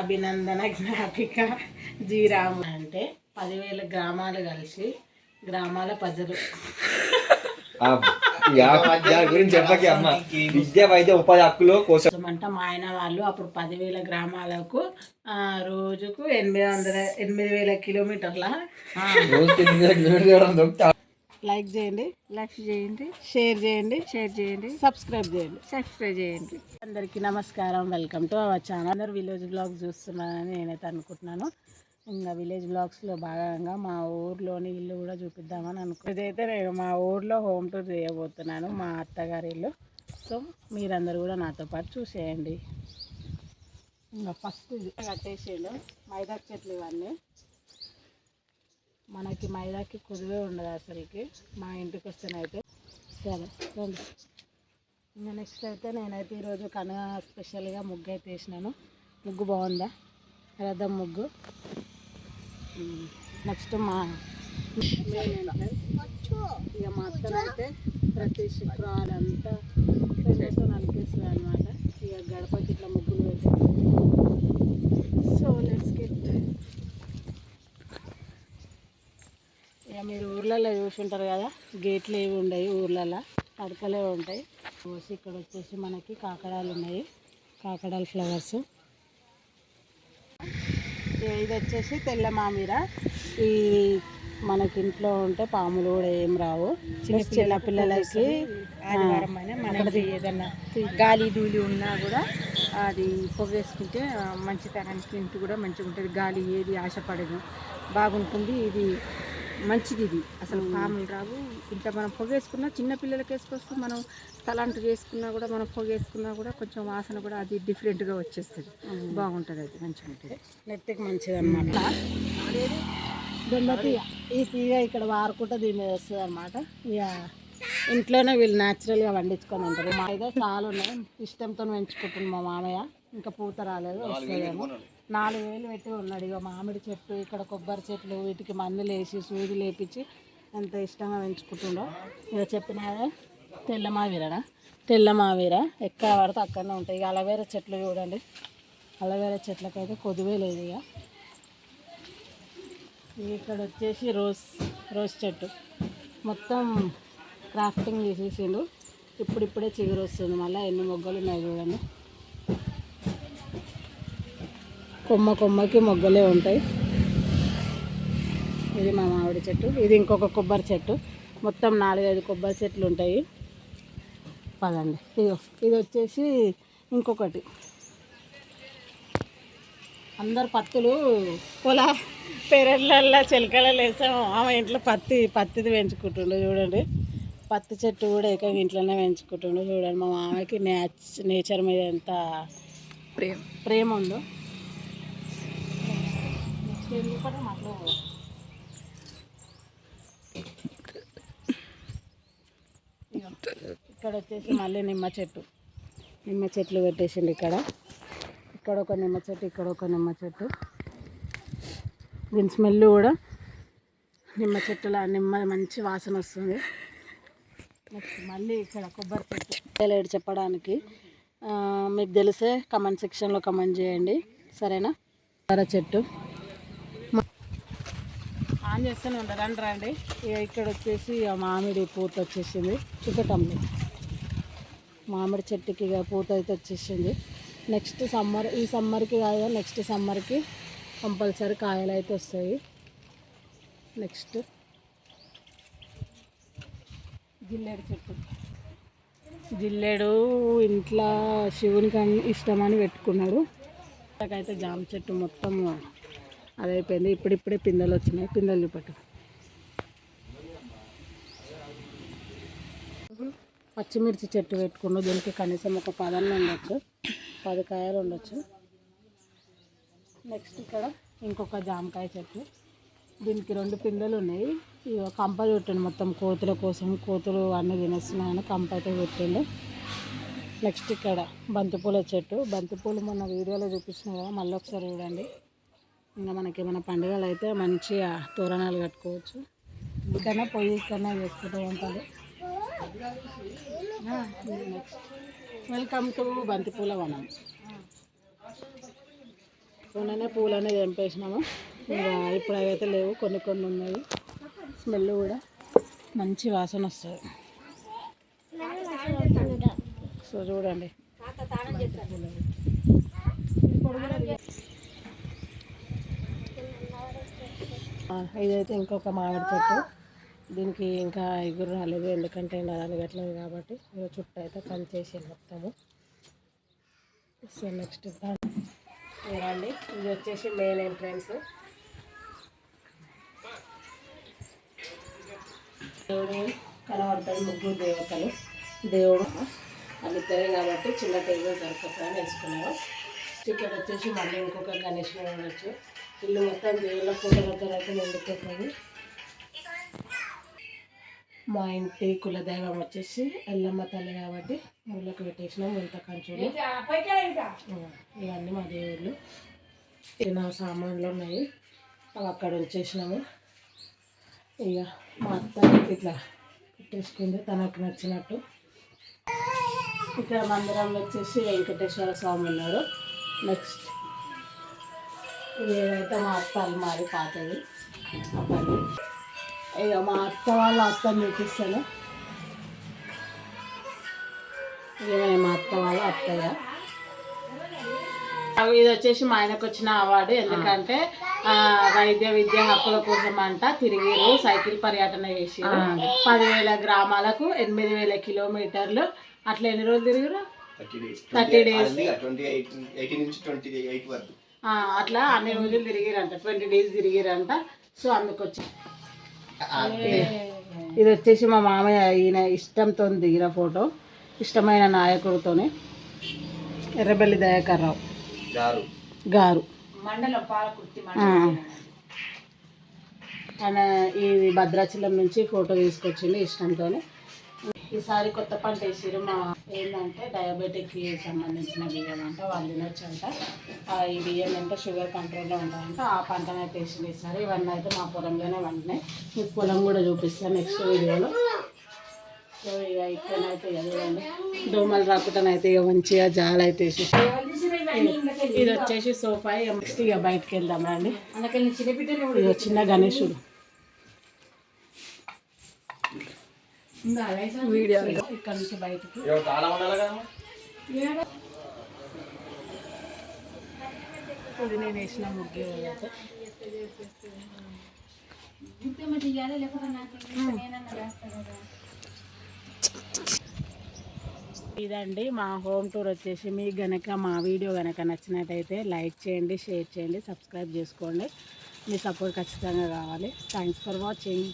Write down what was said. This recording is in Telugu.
అభినందన జ్ఞాపిక జీరాము అంటే 10,000 గ్రామాలు కలిసి గ్రామాల ప్రజలు గురించి చెప్పకి అమ్మ విద్య వైద్య ఉపాధి హక్కుల కోసం అంట మా ఆయన వాళ్ళు అప్పుడు 10,000 గ్రామాలకు రోజుకు 8,000 కిలోమీటర్ల లైక్ చేయండి షేర్ చేయండి సబ్స్క్రైబ్ చేయండి అందరికీ నమస్కారం. Welcome to our channel. అందరు విలేజ్ బ్లాగ్స్ చూస్తున్నారని నేనైతే అనుకుంటున్నాను. ఇంకా విలేజ్ బ్లాగ్స్లో భాగంగా మా ఊర్లోని ఇల్లు కూడా చూపిద్దామని ఇదైతే నేను మా ఊర్లో హోమ్ టూర్ చేయబోతున్నాను, మా అత్తగారి ఇల్లు. సో మీరందరూ కూడా నాతో పాటు చూసేయండి. ఇంకా ఫస్ట్ ఇది కట్టేసేయండు మైదా చెట్లు. ఇవన్నీ మనకి మైదాకి కుదివే ఉండదు అసలుకి, మా ఇంటికి వస్తేనైతే. సరే రండి. ఇంకా నెక్స్ట్ అయితే నేనైతే ఈరోజు కనుక స్పెషల్గా ముగ్గు అయితే వేసినాను. ముగ్గు బాగుందా? రథం ముగ్గు. నెక్స్ట్ మా ఇక మా అత్తనైతే ప్రతి శుక్రవారం అంతా ఫ్రెండ్స్తో నలిపేస్తుంది అనమాట. ఇక గడపకి ఇట్లా ముగ్గులు పెట్టేస్తుంది. So let's get. ఇక మీరు ఊర్లలో చూసుంటారు కదా, గేట్లు ఏవి ఉండవు ఊర్లలో, తడకలే ఉంటాయి. ఇక్కడ వచ్చేసి మనకి కాకడాలు ఉన్నాయి, కాకడాల ఫ్లవర్స్. ఇది వచ్చేసి తెల్ల మామిర. ఈ మనకి ఇంట్లో ఉంటే పాములు కూడా ఏం రావు. చిన్న పిల్లలకి మనకి ఏదన్నా గాలి ధూళి ఉన్నా కూడా అది పొగేసుకుంటే మంచితనానికి ఇంటి కూడా మంచిగా ఉంటుంది. గాలి ఏది ఆశపడదు, బాగుంటుంది. ఇది మంచిది. ఇది అసలు పాములు రావు. ఇంట్లో మనం పొగేసుకున్నా, చిన్నపిల్లలకి వేసుకొస్తూ మనం తలంటు చేసుకున్నా కూడా, మనం పొగేసుకున్నా కూడా కొంచెం వాసన కూడా అది డిఫరెంట్గా వచ్చేస్తుంది. బాగుంటుంది, అది మంచిగా ఉంటుంది, నెత్తికి మంచిది అనమాట. దొండతి ఈ తీగ ఇక్కడ వారుకుంటే దీని మీద వస్తుంది అనమాట. ఇక ఇంట్లోనే వీళ్ళు న్యాచురల్గా పండించుకొని ఉంటారు. మా అయితే చాలా ఉన్నాయి, ఇష్టంతో పెంచుకుంటుంది మా మామయ్య. ఇంకా పూత రాలేదు, వస్తుందేమో. 4,000 పెట్టి ఉన్నాడు. ఇక మామిడి చెట్టు, ఇక్కడ కొబ్బరి చెట్లు, వీటికి మందులు వేసి సూది లేపించి ఎంత ఇష్టంగా పెంచుకుంటుండో. ఇక చెప్పిన తెల్ల మావీర ఎక్కడ పడితే అక్కడనే ఉంటాయి. ఇక అలవేరా చెట్లు చూడండి, అలవేరా చెట్లకైతే కొద్దువే లేదు. ఇక ఇక్కడ వచ్చేసి రోజ్ చెట్టు మొత్తం క్రాఫ్టింగ్ చేసేసిండు. ఇప్పుడిప్పుడే చిగురు వస్తుంది. మళ్ళీ ఎన్ని మొగ్గలు ఉన్నాయి చూడండి. కొమ్మకి మొగ్గలే ఉంటాయి. ఇది మా మామిడి చెట్టు. ఇది ఇంకొక కొబ్బరి చెట్టు. మొత్తం 4-5 కొబ్బరి చెట్లు ఉంటాయి. పదండి. ఇది వచ్చేసి ఇంకొకటి. అందరు పత్తులు పెరళ్ళల్లో చిలకలలో వేసాము. ఆమె ఇంట్లో పత్తిది పెంచుకుంటుండే చూడండి. పత్తి చెట్టు కూడా ఏకంగా ఇంట్లోనే పెంచుకుంటుండే చూడండి. మా మామకి నేచర్ మీద ఎంత ప్రేమ ఉందో. ఇక్కడ వచ్చేసి మళ్ళీ నిమ్మ చెట్లు పెట్టేసిండు. ఇక్కడ ఒక నిమ్మ చెట్టు, ఇక్కడ ఒక నిమ్మ చెట్టు. దీని స్మెల్ కూడా నిమ్మ చెట్టులా మంచి వాసన వస్తుంది. మళ్ళీ ఇక్కడ కొబ్బరి చెట్టు లేడు చెప్పడానికి. మీకు తెలిసే కమెంట్ సెక్షన్లో కమెంట్ చేయండి, సరేనా? కొబ్బరి చెట్టు ఆన్ చేస్తూనే ఉండదు రండి. ఇక్కడ వచ్చేసి మామిడి పూత వచ్చేసింది. చూపెట్టండి, మామిడి చెట్టుకి ఇక పూత అయితే వచ్చేసింది. నెక్స్ట్ సమ్మర్, ఈ సమ్మర్కి కాదు, నెక్స్ట్ సమ్మర్కి కంపల్సరీ కాయలు అయితే వస్తాయి. నెక్స్ట్ జిల్లేడు చెట్టు. జిల్లేడు ఇంట్లో శివునికి ఇష్టమని పెట్టుకున్నాడు. అయితే జామ చెట్టు మొత్తం అదైపోయింది. ఇప్పుడిప్పుడే పిందెలు వచ్చినాయి. పిందెలు చూపట్టు. పచ్చిమిర్చి చెట్టు పెట్టుకున్నాడు. దీనికి కనీసం ఒక 10 ఉండొచ్చు, 10 కాయలు ఉండొచ్చు. నెక్స్ట్ ఇక్కడ ఇంకొక జామకాయ చెట్టు. దీనికి 2 పిందెలు ఉన్నాయి. ఇక కంప చుట్టండి మొత్తం కోతుల కోసం. కోతులు అన్నీ తినేస్తున్నాయని కంప అయితే పెట్టండి. నెక్స్ట్ ఇక్కడ బంతిపూల చెట్టు. బంతిపూలు మొన్న వీడియోలో చూపించిన కదా, మళ్ళీ ఒకసారి చూడండి. ఇంకా మనకి ఏమైనా పండుగలు అయితే మంచిగా తోరణాలు కట్టుకోవచ్చు. ఇక్కడనే పొయ్యి ఇక్కడనే చేసుకుంటూ ఉంటుంది. వెల్కమ్ టు బంతిపూల వనం. మొన్ననే పూలనే తెంపేసినాము. ఇంకా ఇప్పుడు అవైతే లేవు, కొన్ని కొన్ని ఉన్నాయి. స్మెల్ కూడా మంచి వాసన వస్తుంది. సో చూడండి, ఇదైతే ఇంకొక మామిడి చెట్టు. దీనికి ఇంకా ఎగురు రాలేదు, ఎందుకంటే ఎండాలని కట్టలేదు కాబట్టి. చుట్టూ అయితే కంచేసి మొత్తము. సో నెక్స్ట్ చూడండి, ఇది వచ్చేసి మెయిన్ ఎంట్రన్స్. దేవుడు కనబడతాడు, ముగ్గురు దేవతలు. దేవుడు వాళ్ళిద్దరే కాబట్టి చిన్న టేబుల్ సరిపోతుందని వేసుకున్నారు. ఇక్కడ వచ్చేసి మళ్ళీ ఇంకొక గణేష్ ఉండొచ్చు. ఇల్లు మొత్తం దేవుళ్ళ ఫోటోలతో అయితే నిండిపోతుంది. మా ఇంటి కులదైవం వచ్చేసి ఎల్లమ్మ తల్లి కాబట్టి ఊళ్ళోకి పెట్టేసినాం. ఇంత కంచులు ఇవన్నీ మా దేవుళ్ళు. నా సామాన్లు ఉన్నాయి, అవి అక్కడ ఉంచేసినాము. ఇక మా అత్త ఇట్లా పెట్టేసుకుంది తనకు నచ్చినట్టు. ఇక్కడ మందిరంలో వచ్చేసి వెంకటేశ్వర స్వామి ఉన్నాడు. నెక్స్ట్ ఇదైతే మా అత్త అల్మారి పాతది అప్పటి. ఇక మా అత్త వాళ్ళ అత్తని చూపిస్తాను. ఇక మా అత్త వాళ్ళ అత్తయ్య. ఇది వచ్చేసి మా ఆయనకు వచ్చిన అవార్డు. ఎందుకంటే వైద్య విద్య హక్కుల కోసం అంట తిరిగిరు, సైకిల్ పర్యటన చేసి 10,000 గ్రామాలకు 8,000 కిలోమీటర్లు. అట్లా ఎన్ని రోజులు తిరిగిరు? 30 days. అట్లా అన్ని రోజులు తిరిగిరంట, 20 days తిరిగిరంట. సో అందుకొచ్చి ఇది వచ్చేసి మా మామయ్య, ఈయన ఇష్టంతో దిగిన ఫోటో. ఇష్టమైన నాయకుడితోనే, ఎర్రబెల్లి దయాకర్ రావు గారు మండలం పాలకుర్తి. ఆయన ఇది భద్రాచలం నుంచి ఫోటో తీసుకొచ్చింది ఇష్టంతో. ఈసారి కొత్త పంట వేసారు. మా ఏంటంటే డయాబెటిక్కి సంబంధించిన బియ్యం అంట, వాళ్ళు తినొచ్చంట. ఈ బియ్యం అంటే షుగర్ కంట్రోల్లో ఉంటాయంట. ఆ పంటను అయితే వేసింది ఈసారి. ఇవన్నీ అయితే మా పొలంలోనే వండినాయి. మీకు పొలం కూడా చూపిస్తాను నెక్స్ట్ వీడియోలో. సో ఇక ఇక్కడైతే చూడండి, దోమలు రాకుండానైతే ఇక మంచిగా జాల అయితే వేసేసి. ఇది వచ్చేసి సోఫా. నెక్స్ట్ ఇక బయటకు వెళ్దాం రండి. ఇది చిన్న గణేశుడు వీడియో ఇక్కడ నుంచి బయటకి. ఇది నేను వేసిన ముగ్గు. ఇదండి మా హోమ్ టూర్ వచ్చేసి. మీకు గనక మా వీడియో కనుక నచ్చినట్టయితే లైక్ చేయండి, షేర్ చేయండి, సబ్స్క్రైబ్ చేసుకోండి. మీ సపోర్ట్ ఖచ్చితంగా కావాలి. Thanks for watching.